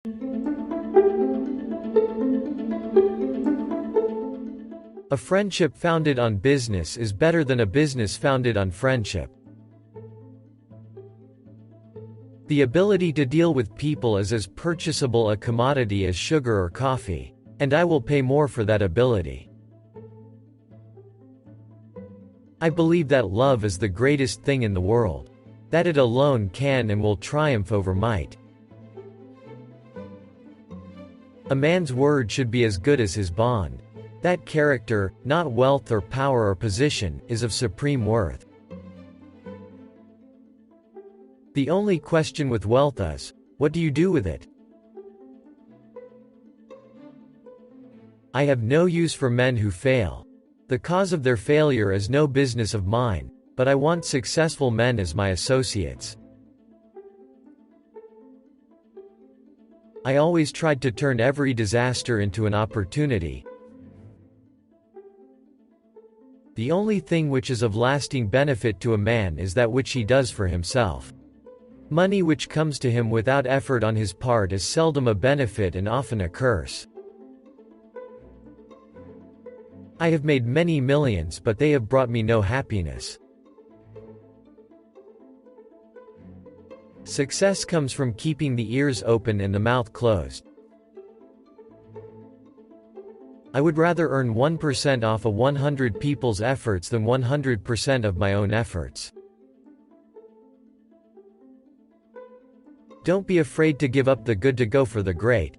A friendship founded on business is better than a business founded on friendship. The ability to deal with people is as purchasable a commodity as sugar or coffee, and I will pay more for that ability. I believe that love is the greatest thing in the world, that it alone can and will triumph over might. A man's word should be as good as his bond. That character, not wealth or power or position, is of supreme worth. The only question with wealth is, what do you do with it? I have no use for men who fail. The cause of their failure is no business of mine, but I want successful men as my associates. I always tried to turn every disaster into an opportunity. The only thing which is of lasting benefit to a man is that which he does for himself. Money which comes to him without effort on his part is seldom a benefit and often a curse. I have made many millions, but they have brought me no happiness. Success comes from keeping the ears open and the mouth closed. I would rather earn 1% off of 100 people's efforts than 100% of my own efforts. Don't be afraid to give up the good to go for the great.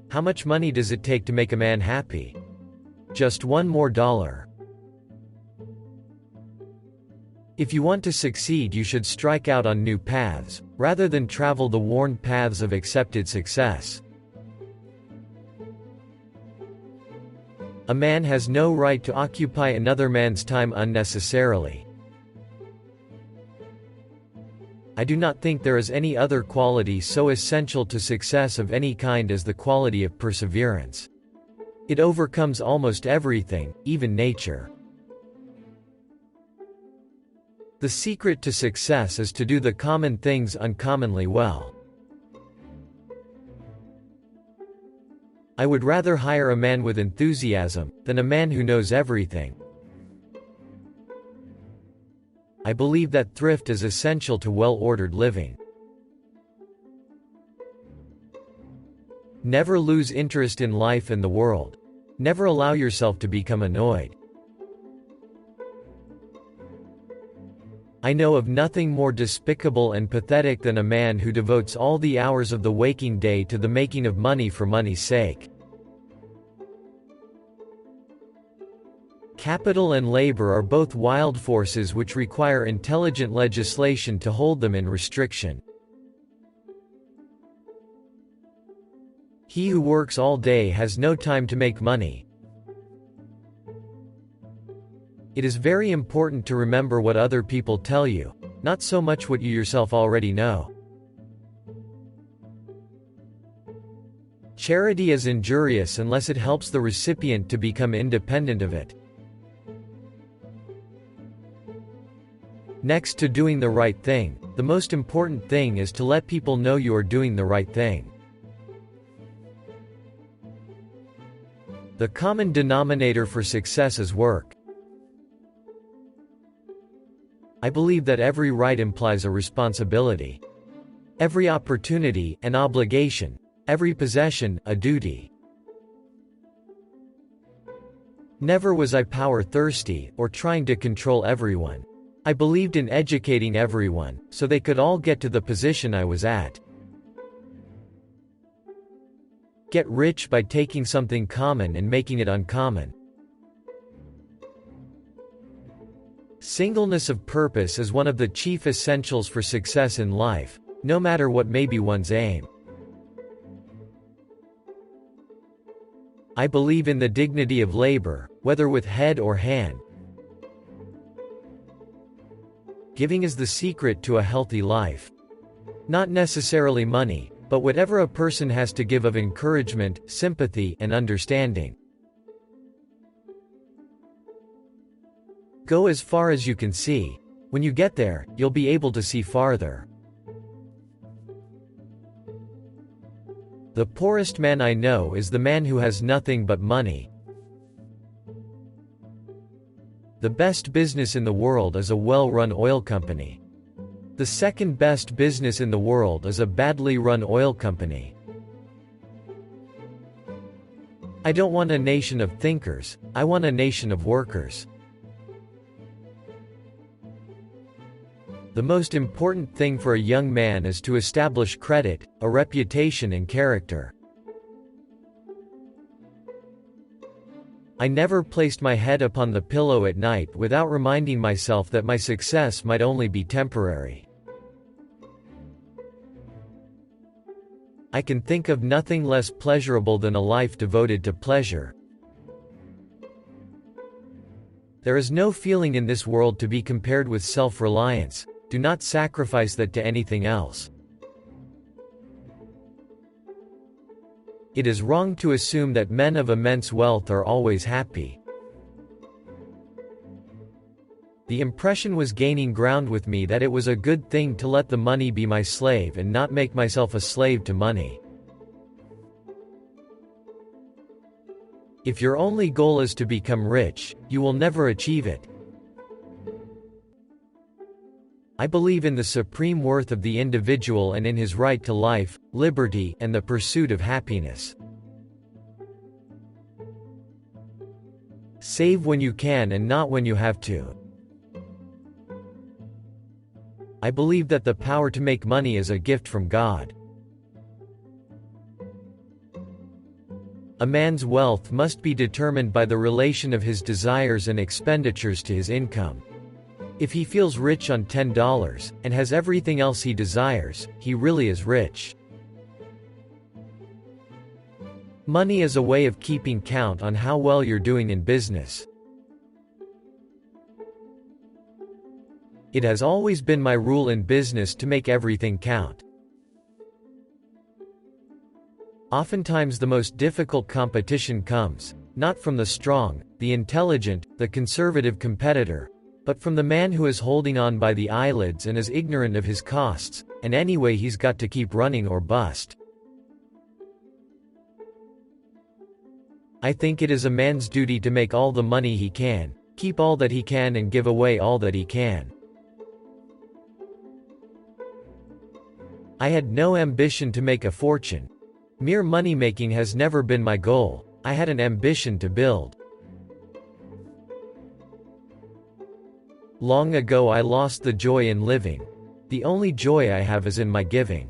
How much money does it take to make a man happy? Just $1 more. If you want to succeed, you should strike out on new paths, rather than travel the worn paths of accepted success. A man has no right to occupy another man's time unnecessarily. I do not think there is any other quality so essential to success of any kind as the quality of perseverance. It overcomes almost everything, even nature. The secret to success is to do the common things uncommonly well. I would rather hire a man with enthusiasm than a man who knows everything. I believe that thrift is essential to well-ordered living. Never lose interest in life and the world. Never allow yourself to become annoyed. I know of nothing more despicable and pathetic than a man who devotes all the hours of the waking day to the making of money for money's sake. Capital and labor are both wild forces which require intelligent legislation to hold them in restriction. He who works all day has no time to make money. It is very important to remember what other people tell you, not so much what you yourself already know. Charity is injurious unless it helps the recipient to become independent of it. Next to doing the right thing, the most important thing is to let people know you are doing the right thing. The common denominator for success is work. I believe that every right implies a responsibility. Every opportunity, an obligation. Every possession, a duty. Never was I power-thirsty, or trying to control everyone. I believed in educating everyone, so they could all get to the position I was at. Get rich by taking something common and making it uncommon. Singleness of purpose is one of the chief essentials for success in life, no matter what may be one's aim. I believe in the dignity of labor, whether with head or hand. Giving is the secret to a healthy life. Not necessarily money, but whatever a person has to give of encouragement, sympathy, and understanding. Go as far as you can see. When you get there, you'll be able to see farther. The poorest man I know is the man who has nothing but money. The best business in the world is a well-run oil company. The second best business in the world is a badly run oil company. I don't want a nation of thinkers, I want a nation of workers. The most important thing for a young man is to establish credit, a reputation and character. I never placed my head upon the pillow at night without reminding myself that my success might only be temporary. I can think of nothing less pleasurable than a life devoted to pleasure. There is no feeling in this world to be compared with self-reliance. Do not sacrifice that to anything else. It is wrong to assume that men of immense wealth are always happy. The impression was gaining ground with me that it was a good thing to let the money be my slave and not make myself a slave to money. If your only goal is to become rich, you will never achieve it. I believe in the supreme worth of the individual and in his right to life, liberty, and the pursuit of happiness. Save when you can and not when you have to. I believe that the power to make money is a gift from God. A man's wealth must be determined by the relation of his desires and expenditures to his income. If he feels rich on $10, and has everything else he desires, he really is rich. Money is a way of keeping count on how well you're doing in business. It has always been my rule in business to make everything count. Oftentimes the most difficult competition comes, not from the strong, the intelligent, the conservative competitor, but from the man who is holding on by the eyelids and is ignorant of his costs, and anyway he's got to keep running or bust. I think it is a man's duty to make all the money he can, keep all that he can and give away all that he can. I had no ambition to make a fortune. Mere money-making has never been my goal. I had an ambition to build. Long ago I lost the joy in living. The only joy I have is in my giving.